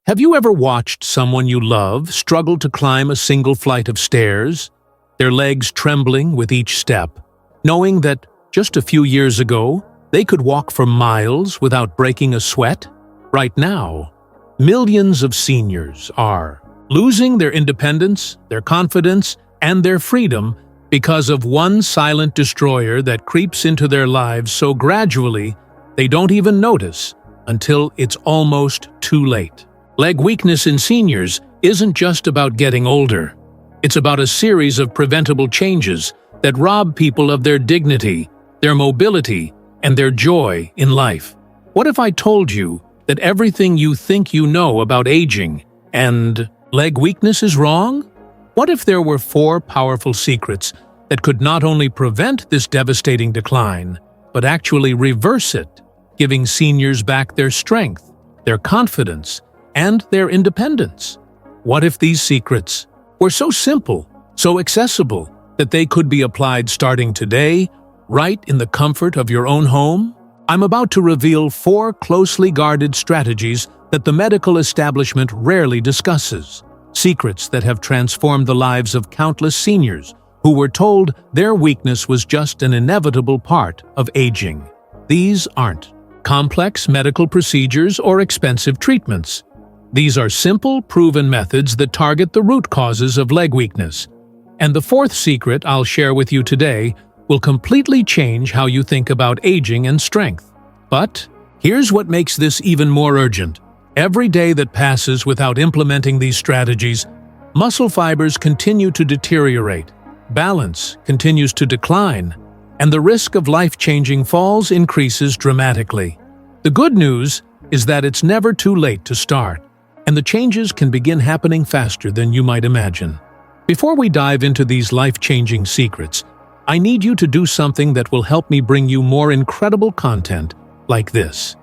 Have you ever watched someone you love struggle to climb a single flight of stairs, their legs trembling with each step, knowing that just a few years ago they could walk for miles without breaking a sweat? Right now, millions of seniors are losing their independence, their confidence, and their freedom because of one silent destroyer that creeps into their lives so gradually they don't even notice until it's almost too late. Leg weakness in seniors isn't just about getting older. It's about a series of preventable changes that rob people of their dignity, their mobility, and their joy in life. What if I told you that everything you think you know about aging and leg weakness is wrong? What if there were 4 powerful secrets that could not only prevent this devastating decline, but actually reverse it, giving seniors back their strength, their confidence, and their independence? What if these secrets were so simple, so accessible, that they could be applied starting today, right in the comfort of your own home? I'm about to reveal 4 closely guarded strategies that the medical establishment rarely discusses. Secrets that have transformed the lives of countless seniors who were told their weakness was just an inevitable part of aging. These aren't complex medical procedures or expensive treatments. These are simple, proven methods that target the root causes of leg weakness. And the 4th secret I'll share with you today will completely change how you think about aging and strength. But here's what makes this even more urgent. Every day that passes without implementing these strategies, muscle fibers continue to deteriorate, balance continues to decline, and the risk of life-changing falls increases dramatically. The good news is that it's never too late to start, and the changes can begin happening faster than you might imagine. Before we dive into these life-changing secrets, I need you to do something that will help me bring you more incredible content like this.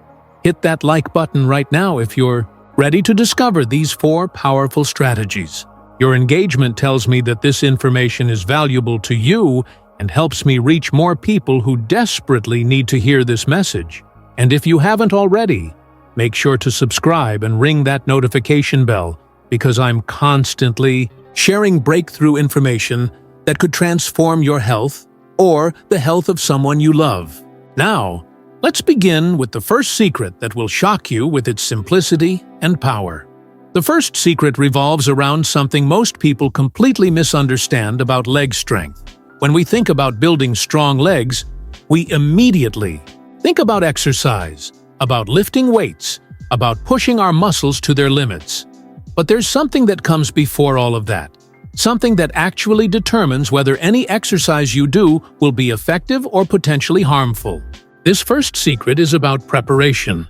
Hit that like button right now if you're ready to discover these 4 powerful strategies. Your engagement tells me that this information is valuable to you and helps me reach more people who desperately need to hear this message. And if you haven't already, make sure to subscribe and ring that notification bell, because I'm constantly sharing breakthrough information that could transform your health or the health of someone you love. Now, let's begin with the first secret that will shock you with its simplicity and power. The first secret revolves around something most people completely misunderstand about leg strength. When we think about building strong legs, we immediately think about exercise, about lifting weights, about pushing our muscles to their limits. But there's something that comes before all of that. Something that actually determines whether any exercise you do will be effective or potentially harmful. This first secret is about preparation,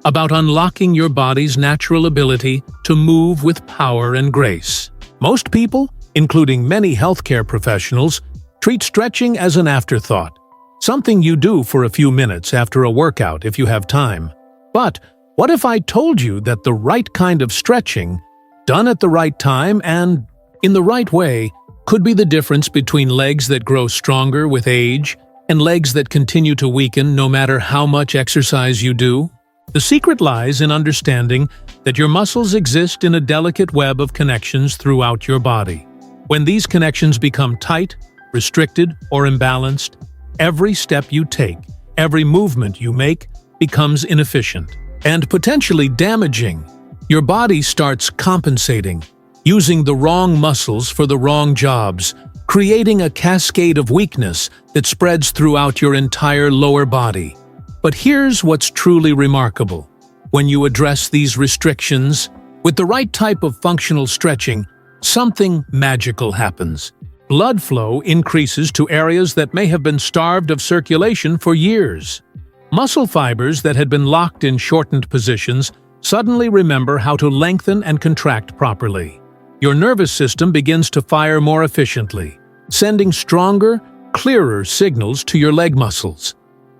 about unlocking your body's natural ability to move with power and grace. Most people, including many healthcare professionals, treat stretching as an afterthought, something you do for a few minutes after a workout if you have time. But what if I told you that the right kind of stretching, done at the right time and in the right way, could be the difference between legs that grow stronger with age and legs that continue to weaken no matter how much exercise you do? The secret lies in understanding that your muscles exist in a delicate web of connections throughout your body. When these connections become tight, restricted, or imbalanced, every step you take, every movement you make, becomes inefficient and potentially damaging. Your body starts compensating, using the wrong muscles for the wrong jobs, creating a cascade of weakness that spreads throughout your entire lower body. But here's what's truly remarkable. When you address these restrictions with the right type of functional stretching, something magical happens. Blood flow increases to areas that may have been starved of circulation for years. Muscle fibers that had been locked in shortened positions suddenly remember how to lengthen and contract properly. Your nervous system begins to fire more efficiently, sending stronger, clearer signals to your leg muscles.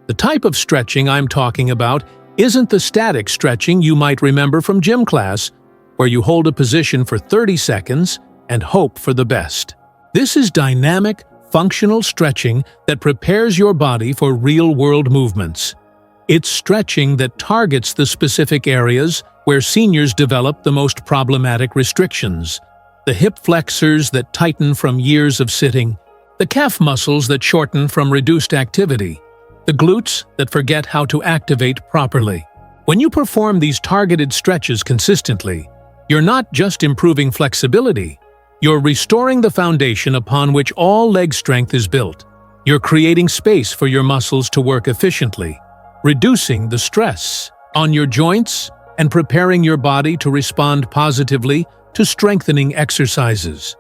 The type of stretching I'm talking about isn't the static stretching you might remember from gym class, where you hold a position for 30 seconds and hope for the best. This is dynamic, functional stretching that prepares your body for real-world movements. It's stretching that targets the specific areas where seniors develop the most problematic restrictions. The hip flexors that tighten from years of sitting, the calf muscles that shorten from reduced activity, the glutes that forget how to activate properly. When you perform these targeted stretches consistently, you're not just improving flexibility, you're restoring the foundation upon which all leg strength is built. You're creating space for your muscles to work efficiently, reducing the stress on your joints and preparing your body to respond positively to strengthening exercises.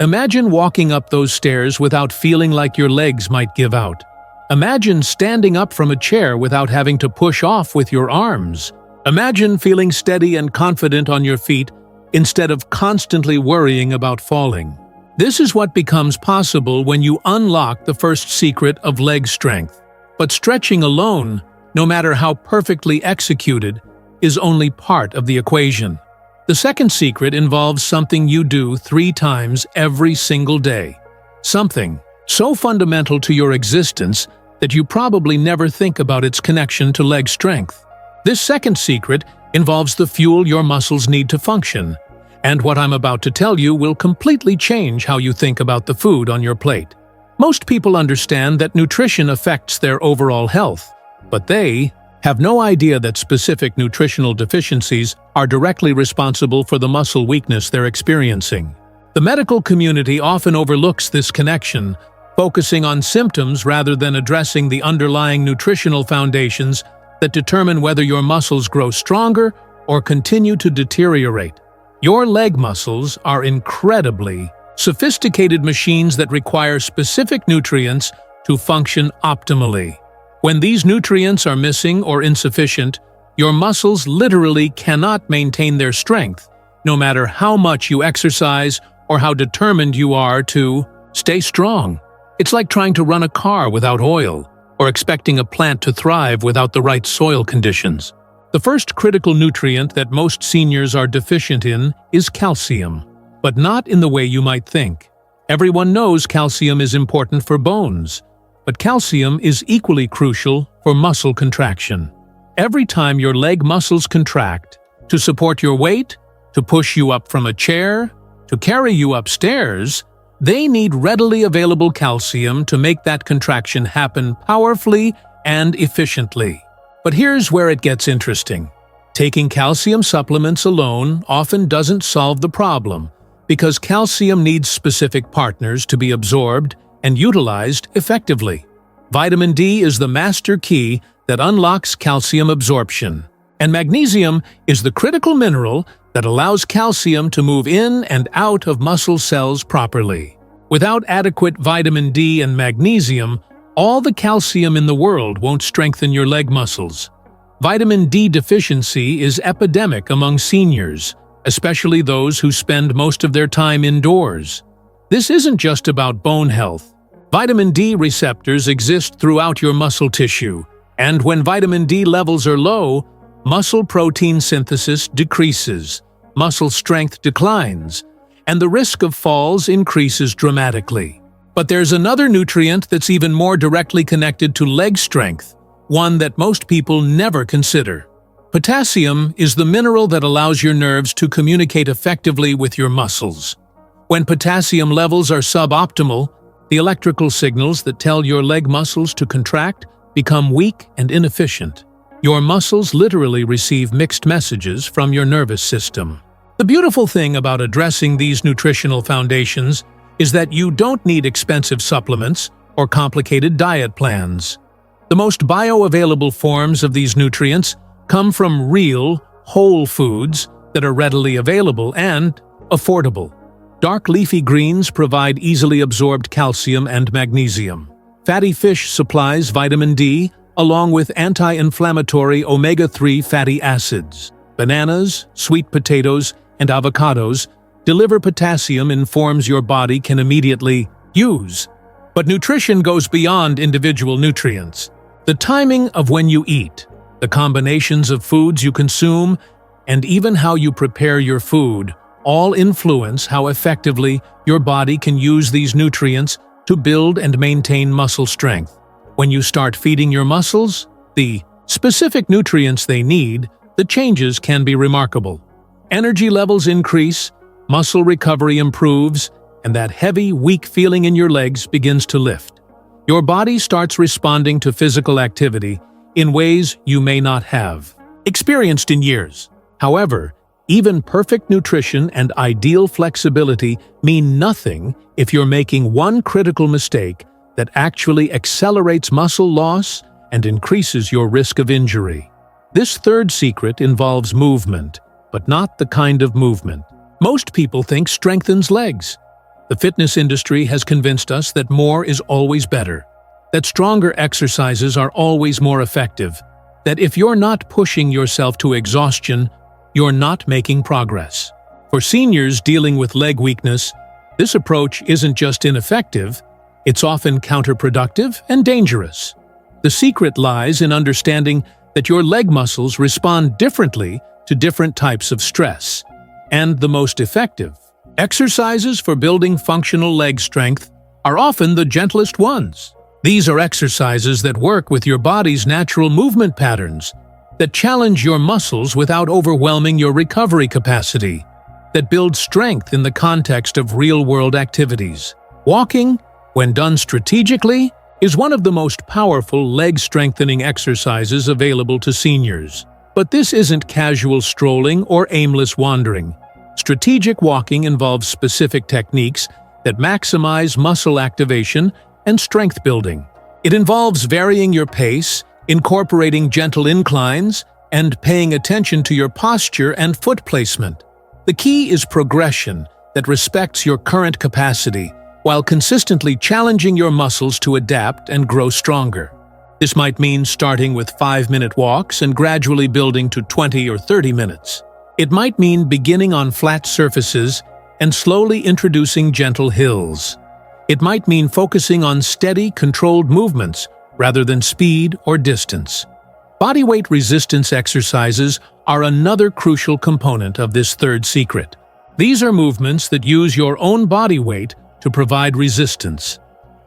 Imagine walking up those stairs without feeling like your legs might give out. Imagine standing up from a chair without having to push off with your arms. Imagine feeling steady and confident on your feet instead of constantly worrying about falling. This is what becomes possible when you unlock the first secret of leg strength. But stretching alone, no matter how perfectly executed, is only part of the equation. The second secret involves something you do 3 times every single day. Something so fundamental to your existence that you probably never think about its connection to leg strength. This second secret involves the fuel your muscles need to function, and what I'm about to tell you will completely change how you think about the food on your plate. Most people understand that nutrition affects their overall health, but they have no idea that specific nutritional deficiencies are directly responsible for the muscle weakness they're experiencing. The medical community often overlooks this connection, focusing on symptoms rather than addressing the underlying nutritional foundations that determine whether your muscles grow stronger or continue to deteriorate. Your leg muscles are incredibly sophisticated machines that require specific nutrients to function optimally. When these nutrients are missing or insufficient, your muscles literally cannot maintain their strength, no matter how much you exercise or how determined you are to stay strong. It's like trying to run a car without oil, or expecting a plant to thrive without the right soil conditions. The first critical nutrient that most seniors are deficient in is calcium, but not in the way you might think. Everyone knows calcium is important for bones, but calcium is equally crucial for muscle contraction. Every time your leg muscles contract, to support your weight, to push you up from a chair, to carry you upstairs, they need readily available calcium to make that contraction happen powerfully and efficiently. But here's where it gets interesting. Taking calcium supplements alone often doesn't solve the problem, because calcium needs specific partners to be absorbed and utilized effectively. Vitamin D is the master key that unlocks calcium absorption, and magnesium is the critical mineral that allows calcium to move in and out of muscle cells properly. Without adequate vitamin D and magnesium, all the calcium in the world won't strengthen your leg muscles. Vitamin D deficiency is epidemic among seniors, especially those who spend most of their time indoors. This isn't just about bone health. Vitamin D receptors exist throughout your muscle tissue, and when vitamin D levels are low, muscle protein synthesis decreases, muscle strength declines, and the risk of falls increases dramatically. But there's another nutrient that's even more directly connected to leg strength, one that most people never consider. Potassium is the mineral that allows your nerves to communicate effectively with your muscles. When potassium levels are suboptimal, the electrical signals that tell your leg muscles to contract become weak and inefficient. Your muscles literally receive mixed messages from your nervous system. The beautiful thing about addressing these nutritional foundations is that you don't need expensive supplements or complicated diet plans. The most bioavailable forms of these nutrients come from real, whole foods that are readily available and affordable. Dark leafy greens provide easily absorbed calcium and magnesium. Fatty fish supplies vitamin D, along with anti-inflammatory omega-3 fatty acids. Bananas, sweet potatoes, and avocados deliver potassium in forms your body can immediately use. But nutrition goes beyond individual nutrients. The timing of when you eat, the combinations of foods you consume, and even how you prepare your food all influence how effectively your body can use these nutrients to build and maintain muscle strength. When you start feeding your muscles the specific nutrients they need, the changes can be remarkable. Energy levels increase, muscle recovery improves, and that heavy, weak feeling in your legs begins to lift. Your body starts responding to physical activity in ways you may not have experienced in years. However, even perfect nutrition and ideal flexibility mean nothing if you're making one critical mistake that actually accelerates muscle loss and increases your risk of injury. This third secret involves movement, but not the kind of movement most people think strengthens legs. The fitness industry has convinced us that more is always better, that stronger exercises are always more effective, that if you're not pushing yourself to exhaustion, you're not making progress. For seniors dealing with leg weakness, this approach isn't just ineffective, it's often counterproductive and dangerous. The secret lies in understanding that your leg muscles respond differently to different types of stress. And the most effective exercises for building functional leg strength are often the gentlest ones. These are exercises that work with your body's natural movement patterns, that challenge your muscles without overwhelming your recovery capacity, that build strength in the context of real-world activities. Walking, when done strategically, is one of the most powerful leg-strengthening exercises available to seniors. But this isn't casual strolling or aimless wandering. Strategic walking involves specific techniques that maximize muscle activation and strength building. It involves varying your pace, incorporating gentle inclines, and paying attention to your posture and foot placement. The key is progression that respects your current capacity while consistently challenging your muscles to adapt and grow stronger. This might mean starting with 5-minute walks and gradually building to 20 or 30 minutes. It might mean beginning on flat surfaces and slowly introducing gentle hills. It might mean focusing on steady, controlled movements rather than speed or distance. Bodyweight resistance exercises are another crucial component of this third secret. These are movements that use your own body weight to provide resistance,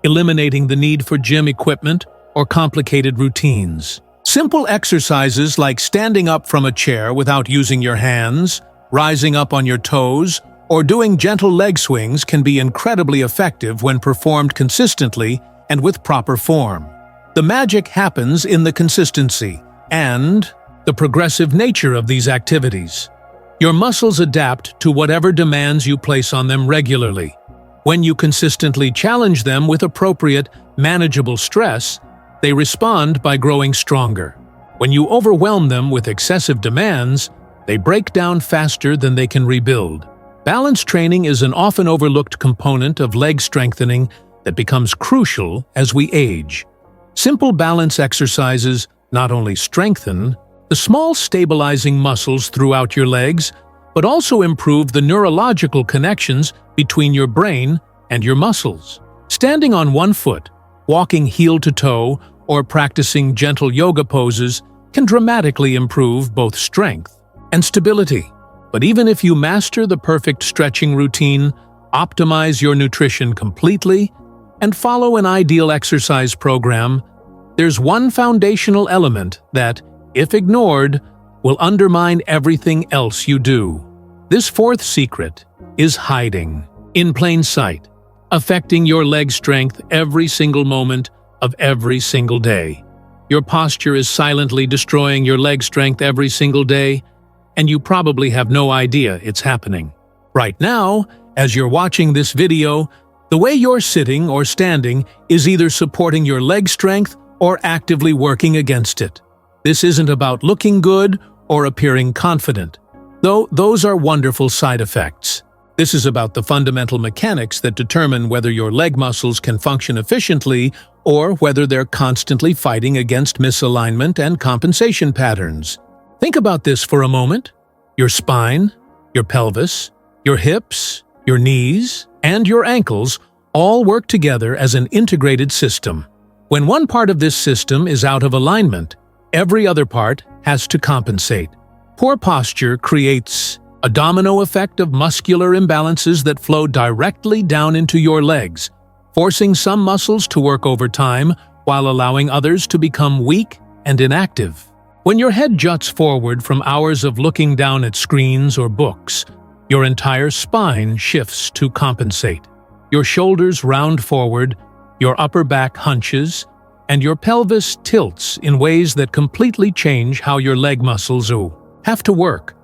eliminating the need for gym equipment or complicated routines. Simple exercises like standing up from a chair without using your hands, rising up on your toes, or doing gentle leg swings can be incredibly effective when performed consistently and with proper form. The magic happens in the consistency and the progressive nature of these activities. Your muscles adapt to whatever demands you place on them regularly. When you consistently challenge them with appropriate, manageable stress, they respond by growing stronger. When you overwhelm them with excessive demands, they break down faster than they can rebuild. Balance training is an often overlooked component of leg strengthening that becomes crucial as we age. Simple balance exercises not only strengthen the small stabilizing muscles throughout your legs, but also improve the neurological connections between your brain and your muscles. Standing on one foot, walking heel to toe, or practicing gentle yoga poses can dramatically improve both strength and stability. But even if you master the perfect stretching routine, optimize your nutrition completely, and follow an ideal exercise program, there's one foundational element that, if ignored, will undermine everything else you do. This fourth secret is hiding in plain sight, affecting your leg strength every single moment of every single day. Your posture is silently destroying your leg strength every single day, and you probably have no idea it's happening. Right now, as you're watching this video, the way you're sitting or standing is either supporting your leg strength or actively working against it. This isn't about looking good or appearing confident, though those are wonderful side effects. This is about the fundamental mechanics that determine whether your leg muscles can function efficiently or whether they're constantly fighting against misalignment and compensation patterns. Think about this for a moment. Your spine, your pelvis, your hips, your knees, and your ankles all work together as an integrated system. When one part of this system is out of alignment, every other part has to compensate. Poor posture creates a domino effect of muscular imbalances that flow directly down into your legs, forcing some muscles to work overtime while allowing others to become weak and inactive. When your head juts forward from hours of looking down at screens or books, your entire spine shifts to compensate. Your shoulders round forward, your upper back hunches, and your pelvis tilts in ways that completely change how your leg muscles have to work.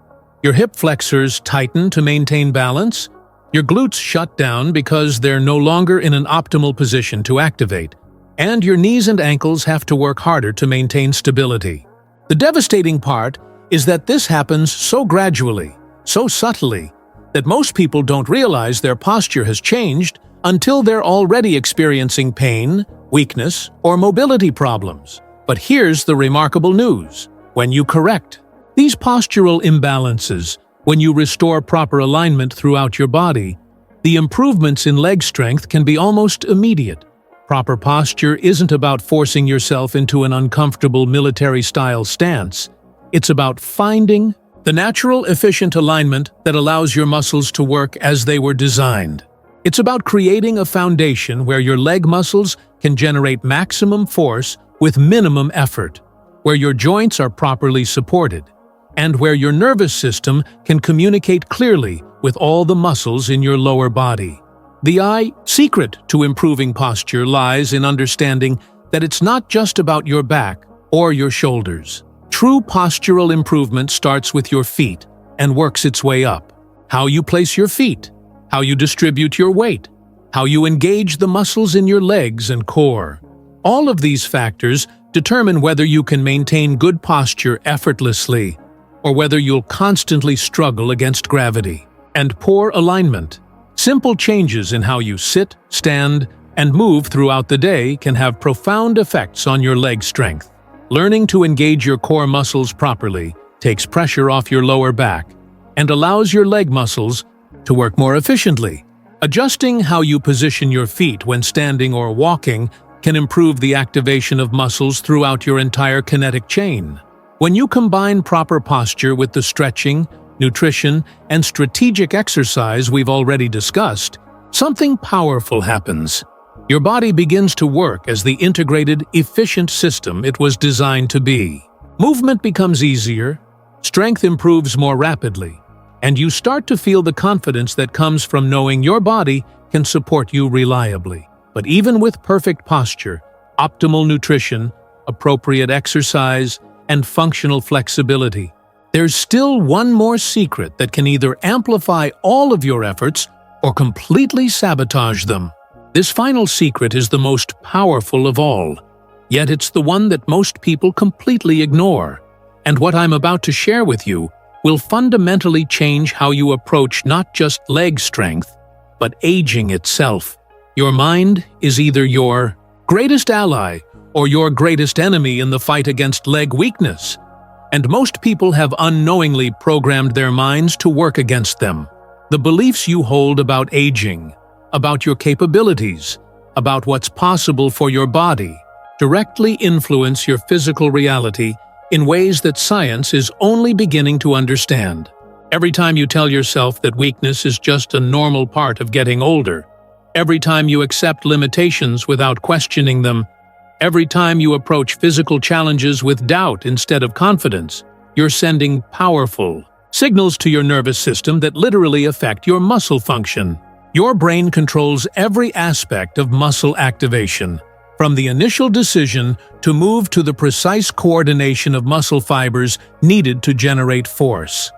Your hip flexors tighten to maintain balance, your glutes shut down because they're no longer in an optimal position to activate, and your knees and ankles have to work harder to maintain stability. The devastating part is that this happens so gradually, so subtly, that most people don't realize their posture has changed until they're already experiencing pain, weakness, or mobility problems. But here's the remarkable news. When you correct these postural imbalances, when you restore proper alignment throughout your body, the improvements in leg strength can be almost immediate. Proper posture isn't about forcing yourself into an uncomfortable military-style stance. It's about finding the natural, efficient alignment that allows your muscles to work as they were designed. It's about creating a foundation where your leg muscles can generate maximum force with minimum effort, where your joints are properly supported, and where your nervous system can communicate clearly with all the muscles in your lower body. The secret to improving posture lies in understanding that it's not just about your back or your shoulders. True postural improvement starts with your feet and works its way up. How you place your feet, how you distribute your weight, how you engage the muscles in your legs and core. All of these factors determine whether you can maintain good posture effortlessly or whether you'll constantly struggle against gravity and poor alignment. Simple changes in how you sit, stand, and move throughout the day can have profound effects on your leg strength. Learning to engage your core muscles properly takes pressure off your lower back and allows your leg muscles to work more efficiently. Adjusting how you position your feet when standing or walking can improve the activation of muscles throughout your entire kinetic chain. When you combine proper posture with the stretching, nutrition, and strategic exercise we've already discussed, something powerful happens. Your body begins to work as the integrated, efficient system it was designed to be. Movement becomes easier, strength improves more rapidly, and you start to feel the confidence that comes from knowing your body can support you reliably. But even with perfect posture, optimal nutrition, appropriate exercise, and functional flexibility, there's still one more secret that can either amplify all of your efforts or completely sabotage them. This final secret is the most powerful of all, yet it's the one that most people completely ignore. And what I'm about to share with you will fundamentally change how you approach not just leg strength, but aging itself. Your mind is either your greatest ally or your greatest enemy in the fight against leg weakness. And most people have unknowingly programmed their minds to work against them. The beliefs you hold about aging, about your capabilities, about what's possible for your body, directly influence your physical reality in ways that science is only beginning to understand. Every time you tell yourself that weakness is just a normal part of getting older, every time you accept limitations without questioning them, every time you approach physical challenges with doubt instead of confidence, you're sending powerful signals to your nervous system that literally affect your muscle function. Your brain controls every aspect of muscle activation, from the initial decision to move to the precise coordination of muscle fibers needed to generate force.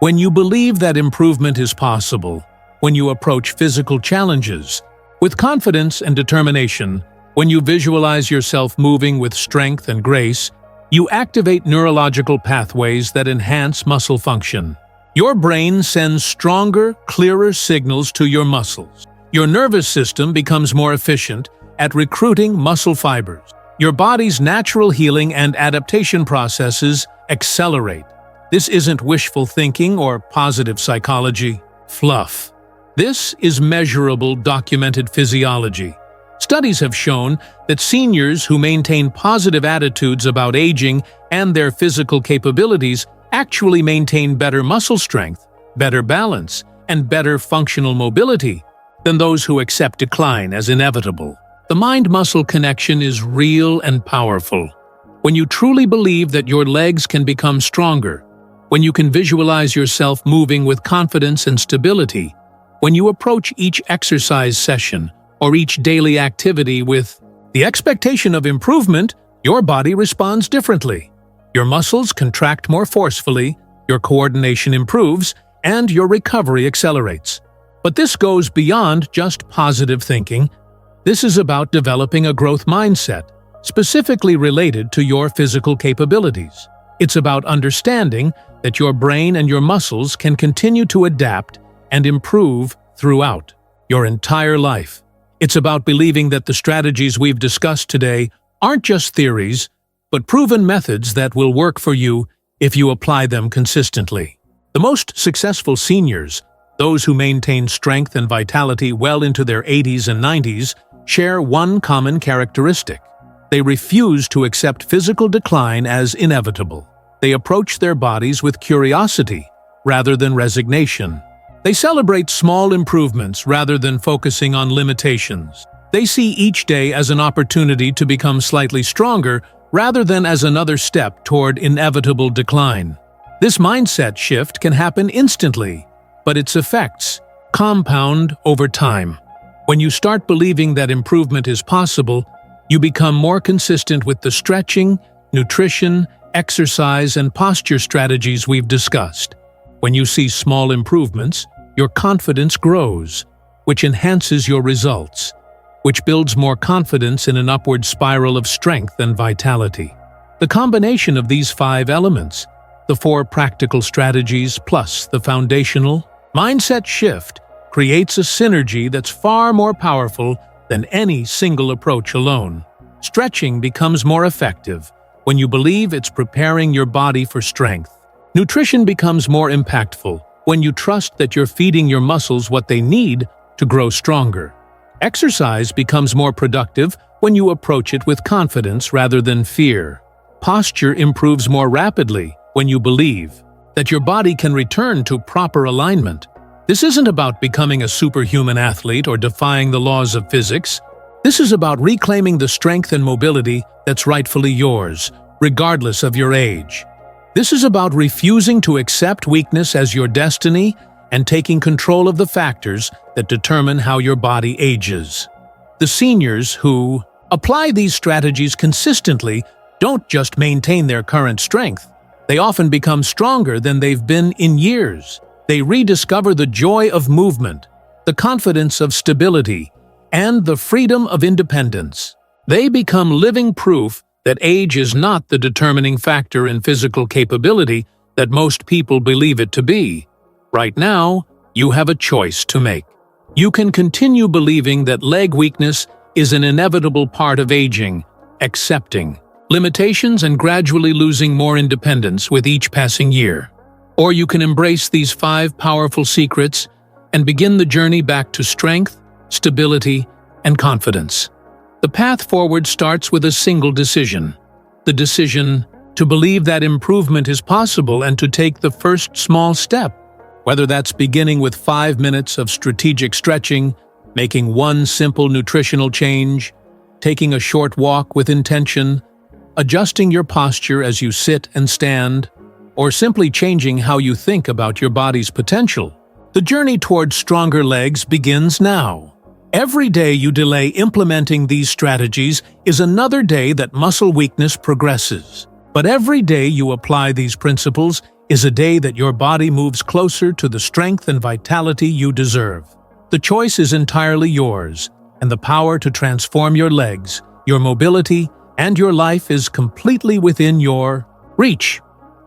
When you believe that improvement is possible, when you approach physical challenges with confidence and determination, when you visualize yourself moving with strength and grace, you activate neurological pathways that enhance muscle function. Your brain sends stronger, clearer signals to your muscles. Your nervous system becomes more efficient at recruiting muscle fibers. Your body's natural healing and adaptation processes accelerate. This isn't wishful thinking or positive psychology fluff. This is measurable, documented physiology. Studies have shown that seniors who maintain positive attitudes about aging and their physical capabilities actually maintain better muscle strength, better balance, and better functional mobility than those who accept decline as inevitable. The mind-muscle connection is real and powerful. when you truly believe that your legs can become stronger, when you can visualize yourself moving with confidence and stability, when you approach each exercise session or each daily activity with the expectation of improvement, your body responds differently. Your muscles contract more forcefully, your coordination improves, and your recovery accelerates. But this goes beyond just positive thinking. This is about developing a growth mindset, specifically related to your physical capabilities. It's about understanding that your brain and your muscles can continue to adapt and improve throughout your entire life. It's about believing that the strategies we've discussed today aren't just theories, but proven methods that will work for you if you apply them consistently. The most successful seniors, those who maintain strength and vitality well into their 80s and 90s, share one common characteristic. They refuse to accept physical decline as inevitable. They approach their bodies with curiosity rather than resignation. They celebrate small improvements rather than focusing on limitations. They see each day as an opportunity to become slightly stronger rather than as another step toward inevitable decline. This mindset shift can happen instantly, but its effects compound over time. When you start believing that improvement is possible, you become more consistent with the stretching, nutrition, exercise, and posture strategies we've discussed. When you see small improvements, your confidence grows, which enhances your results, which builds more confidence in an upward spiral of strength and vitality. The combination of these 5 elements, the 4 practical strategies plus the foundational mindset shift, creates a synergy that's far more powerful than any single approach alone. Stretching becomes more effective when you believe it's preparing your body for strength. Nutrition becomes more impactful when you trust that you're feeding your muscles what they need to grow stronger. Exercise becomes more productive when you approach it with confidence rather than fear. Posture improves more rapidly when you believe that your body can return to proper alignment. This isn't about becoming a superhuman athlete or defying the laws of physics. This is about reclaiming the strength and mobility that's rightfully yours, regardless of your age. This is about refusing to accept weakness as your destiny and taking control of the factors that determine how your body ages. The seniors who apply these strategies consistently don't just maintain their current strength. They often become stronger than they've been in years. They rediscover the joy of movement, the confidence of stability, and the freedom of independence. They become living proof that age is not the determining factor in physical capability that most people believe it to be. Right now, you have a choice to make. You can continue believing that leg weakness is an inevitable part of aging, accepting limitations and gradually losing more independence with each passing year. Or you can embrace these 5 powerful secrets and begin the journey back to strength, stability, and confidence. The path forward starts with a single decision. The decision to believe that improvement is possible and to take the first small step. Whether that's beginning with 5 minutes of strategic stretching, making one simple nutritional change, taking a short walk with intention, adjusting your posture as you sit and stand, or simply changing how you think about your body's potential. The journey towards stronger legs begins now. Every day you delay implementing these strategies is another day that muscle weakness progresses. But every day you apply these principles is a day that your body moves closer to the strength and vitality you deserve. The choice is entirely yours, and the power to transform your legs, your mobility, and your life is completely within your reach.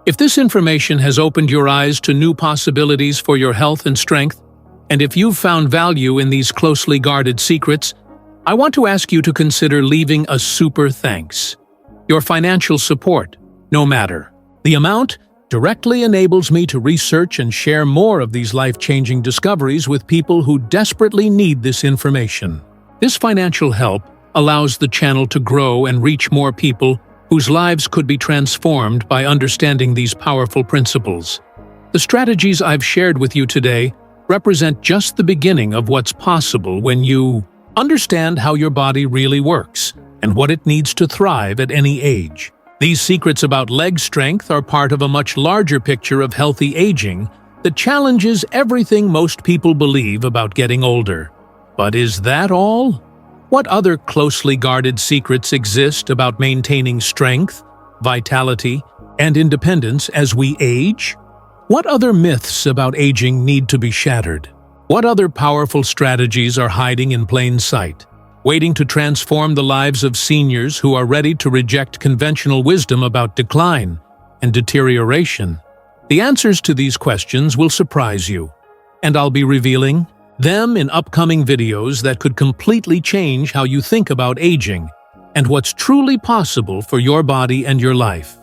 If this information has opened your eyes to new possibilities for your health and strength, and if you've found value in these closely guarded secrets, I want to ask you to consider leaving a super thanks. Your financial support, no matter the amount, directly enables me to research and share more of these life-changing discoveries with people who desperately need this information. This financial help allows the channel to grow and reach more people whose lives could be transformed by understanding these powerful principles. The strategies I've shared with you today represent just the beginning of what's possible when you understand how your body really works and what it needs to thrive at any age. These secrets about leg strength are part of a much larger picture of healthy aging that challenges everything most people believe about getting older. But is that all? What other closely guarded secrets exist about maintaining strength, vitality, and independence as we age? What other myths about aging need to be shattered? What other powerful strategies are hiding in plain sight, waiting to transform the lives of seniors who are ready to reject conventional wisdom about decline and deterioration? The answers to these questions will surprise you, and I'll be revealing them in upcoming videos that could completely change how you think about aging and what's truly possible for your body and your life.